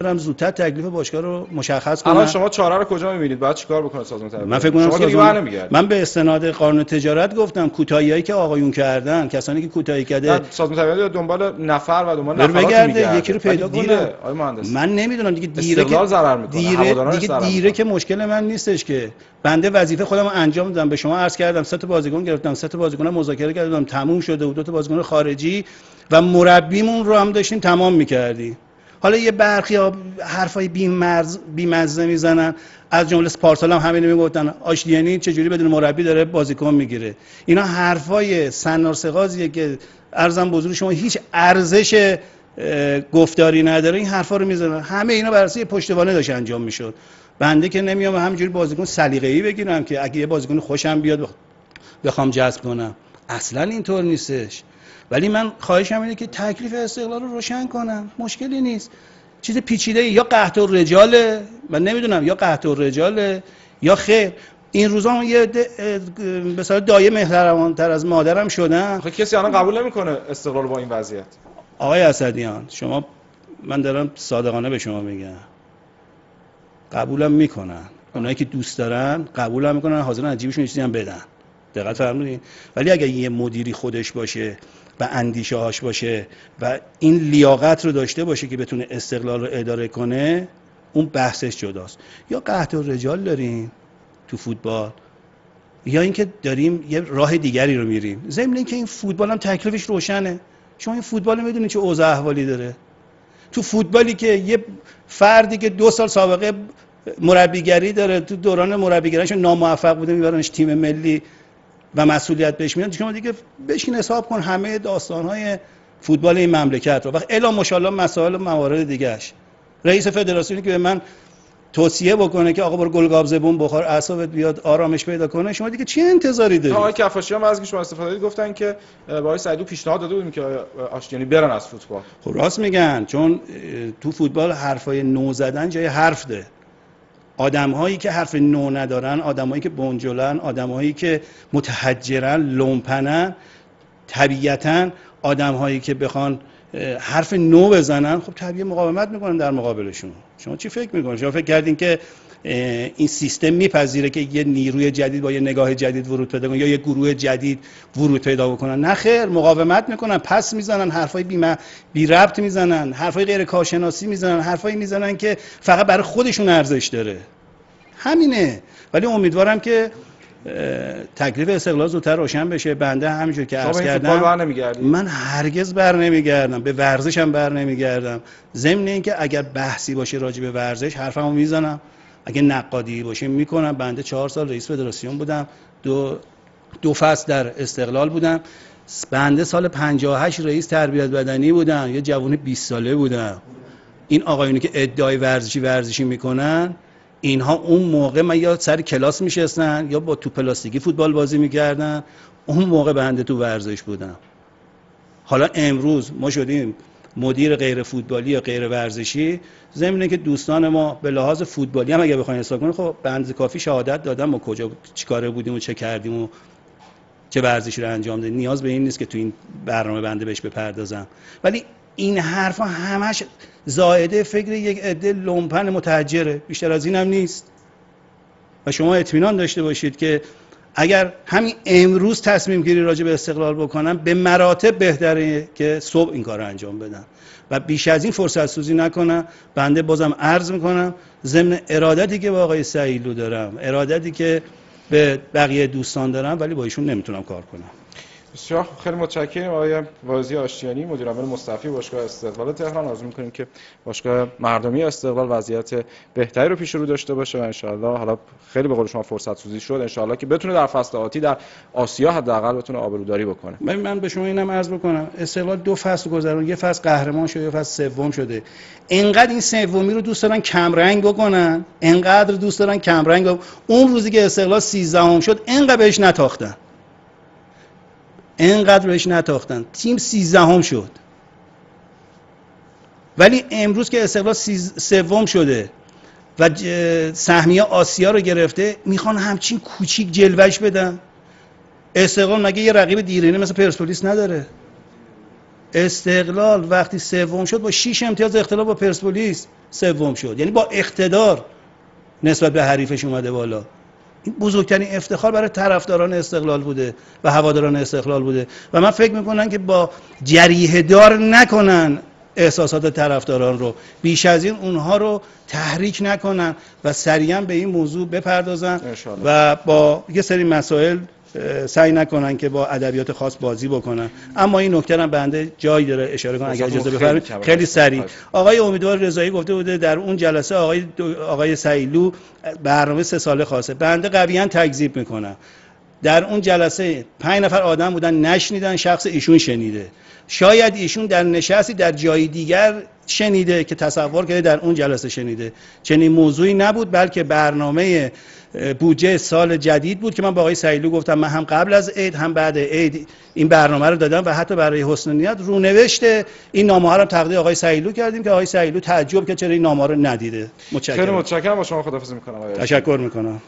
برم زودتر تکلیف باشگاه رو مشخص کنم. الان شما چاره رو کجا می‌بینید؟ بعد چیکار بکنه سازمان تربیت؟ من فکر کنم من به استناد قانون تجارت گفتم کوتاهیایی که آقایون کردن، کسانی که کوتاهی کرده، سازمان تربیت دنبال نفر و دنبال نفرات بگرده یکی رو پیدا کنه. آقای مهندس من نمیدونم دیگه، دیره که ضرر میکنه، دیره که مشکل من نیستش که بنده وظیفه خودم رو انجام دادم. به شما عرض کردم 3 تا بازیکن گرفتم، 3 تا بازیکن مذاکره کردم، تموم شده بود. 2 تا بازیکن خارجی و مربیمون رو هم داشتیم تمام می‌کردیم. حالا یه برخی حرفای بی‌مزه میزنن، از جمله پارسال هم همین میگفتن آشتیانی چجوری بدون مربی داره بازیکن میگیره. اینا حرفای سنارسغازیه که عرضم به حضور شما هیچ ارزش گفتاری نداره. این حرفا رو میزنن، همه اینا بر اساس پشتوانه داشت انجام میشد. بنده که نمیام همینجوری بازیکن سلیقه‌ای بگیرم که اگه یه بازیکن خوشم بیاد بخوام جذب کنم، اصلا اینطور نیستش. ولی من خواهشم اینه که تکلیف استقلال رو روشن کنم، مشکلی نیست. چیز پیچیده یا قحط الرجاله، من نمیدونم، یا قحط الرجاله یا خیر. این روزا یه به اصطلاح دایه محترمان‌تر از مادرم شدن. خب کسی الان قبول نمیکنه استقلال با این وضعیت. آقای اسدیان، شما، من دارم صادقانه به شما میگم، قبولم میکنن. اونایی که دوست دارن قبولم میکنن، حاضرن از جیبشون چیزی هم بدن. دقت فرمودین؟ ولی اگه یه مدیری خودش باشه و اندیشه هاش باشه و این لیاقت رو داشته باشه که بتونه استقلال رو اداره کنه، اون بحثش جداست. یا قحط الرجال داریم تو فوتبال، یا اینکه داریم یه راه دیگری رو میریم. ضمن اینکه این فوتبال هم تکلیفش روشنه. شما این فوتبال رو میدونید چه اوضاع احوالی داره. تو فوتبالی که یه فردی که 2 سال سابقه مربیگری داره، تو دوران مربیگریش ناموفق بوده، میبرنش تیم ملی و مسئولیت بهش میاد، شما دیگه بشین حساب کن همه داستان‌های فوتبال این مملکت رو. وقت الا ماشاءالله مسائل و موارد دیگه‌اش، رئیس فدراسیونی که به من توصیه بکنه که آقا برو گلگاب زبون بخور، اعصابت بیاد آرامش پیدا کنه، شما دیگه چی انتظاری دارید؟ آقای کفاشی هم از که شما استفاده کردید گفتن که با آقای سعیدو پیشنهاد داده بودیم که آشتیانی برن از فوتبال. خب راست میگن، چون تو فوتبال حرفای نو زدن جای حرف ده. آدم‌هایی که حرف نو ندارن، آدم‌هایی که بنجلن، آدم‌هایی که متحجرن، لومپنن، طبیعتاً آدم‌هایی که بخوان حرف نو بزنن، خب طبیعی مقاومت میکنن در مقابلشون. شما چی فکر میکنید؟ شما فکر کردین که این سیستم میپذیره که یه نیروی جدید با یه نگاه جدید ورود پیدا کنه یا یه گروه جدید ورود پیدا بکنن؟ نه خیر، مقاومت میکنن، پس میزنن، حرفای بی ربط میزنن، حرفای غیر کارشناسی میزنن، حرفایی میزنن که فقط برای خودشون ارزش داره. همینه. ولی امیدوارم که تکلیف استقلال زودتر روشن بشه. بنده همینجور که عرض کردم من هرگز بر نمیگردم، به ورزشم بر نمیگردم. ضمن اینکه اگر بحثی باشه راجع به ورزش حرفمو میزنم، اگه نقادی باشه میکنم. بنده 4 سال رئیس فدراسیون بودم، دو فصل در استقلال بودم. بنده سال 58 رئیس تربیت بدنی بودم، یه جوون 20 ساله بودم. این آقایونی که ادعای ورزشی میکنن، اینها اون موقع من یا سر کلاس میشستن یا با توپ پلاستیکی فوتبال بازی میکردن. اون موقع بنده تو ورزش بودم. حالا امروز ما شدیم مدیر غیر فوتبالی یا غیر ورزشی. ضمن که دوستان ما به لحاظ فوتبالی هم اگه بخواید حساب کنید، خب بنده کافی شهادت دادم ما کجا چیکاره بودیم و چه کردیم و چه ورزشی رو انجام دادیم. نیاز به این نیست که تو این برنامه بنده بهش بپردازم. ولی این حرفا همش زائده فکر یک عده لومپن متحجره، بیشتر از این هم نیست. و شما اطمینان داشته باشید که اگر همین امروز تصمیم گیری راجع به استقلال بکنم، به مراتب بهتره که صبح این کار رو انجام بدم و بیش از این فرصت سوزی نکنم. بنده بازم عرض میکنم ضمن ارادتی که با آقای سعیدلو دارم، ارادتی که به بقیه دوستان دارم، ولی با ایشون نمیتونم کار کنم. بسیار خیلی متشکرم آقای واعظی آشتیانی، مدیر عامل مستعفی باشگاه استقلال تهران. آرزو می‌کنیم که باشگاه مردمی استقلال وضعیت بهتری رو پیش رو داشته باشه و ان شاءالله حالا خیلی به قول شما فرصت سوزی شد، ان شاءالله که بتونه در فصل آتی در آسیا حداقل بتونه آبروداری بکنه. من به شما اینم عرض بکنم، استقلال 2 فصل گذرون، یه فصل قهرمان شده، یه فصل سوم شده. اینقدر این سومی رو دوست دارن کم رنگ بکنن، اینقدر دوست دارن کم رنگ. اون روزی که استقلال 13ام شد، اینقدر بهش نتاختن. اینقدر بهش نتاختن، تیم 13ام شد. ولی امروز که استقلال 3م شده و سهمیه آسیا رو گرفته، میخوان همچین کوچیک جلوش بدن. استقلال مگه یه رقیب دیرینه مثل پرسپولیس نداره؟ استقلال وقتی سوم شد با 6 امتیاز اختلاف با پرسپولیس سوم شد، یعنی با اقتدار نسبت به حریفش اومده بالا. این بزرگترین افتخار برای طرفداران استقلال بوده و هواداران استقلال بوده و من فکر میکنم که با جریحه دار نکنن احساسات طرفداران رو، بیش از این اونها رو تحریک نکنن و سریعا به این موضوع بپردازن و با یه سری مسائل سعی نکنن که با ادبیات خاص بازی بکنن. اما این نکته هم بنده جایی داره اشاره کنم اگر اجازه بفرمایید خیلی سریع. آقای امیدوار رضایی گفته بوده در اون جلسه آقای سیلو برنامه 3 ساله خاصه. بنده قویاً تکذیب میکنم. در اون جلسه 5 نفر آدم بودن نشنیدن، شخص ایشون شنیده. شاید ایشون در نشستی در جای دیگر شنیده که تصور کرده در اون جلسه شنیده. چنین موضوعی نبود، بلکه برنامه بودجه سال جدید بود که من با آقای سیلو گفتم من هم قبل از عید هم بعد عید این برنامه رو دادم و حتی برای حسن نیت رونوشت این نامه‌ها رو تقدیم آقای سیلو کردیم که آقای سیلو تعجب که چرا این نامه‌ها رو ندیده. خیلی متشکرم. با شما خداحافظی می‌کنم. تشکر می‌کنم.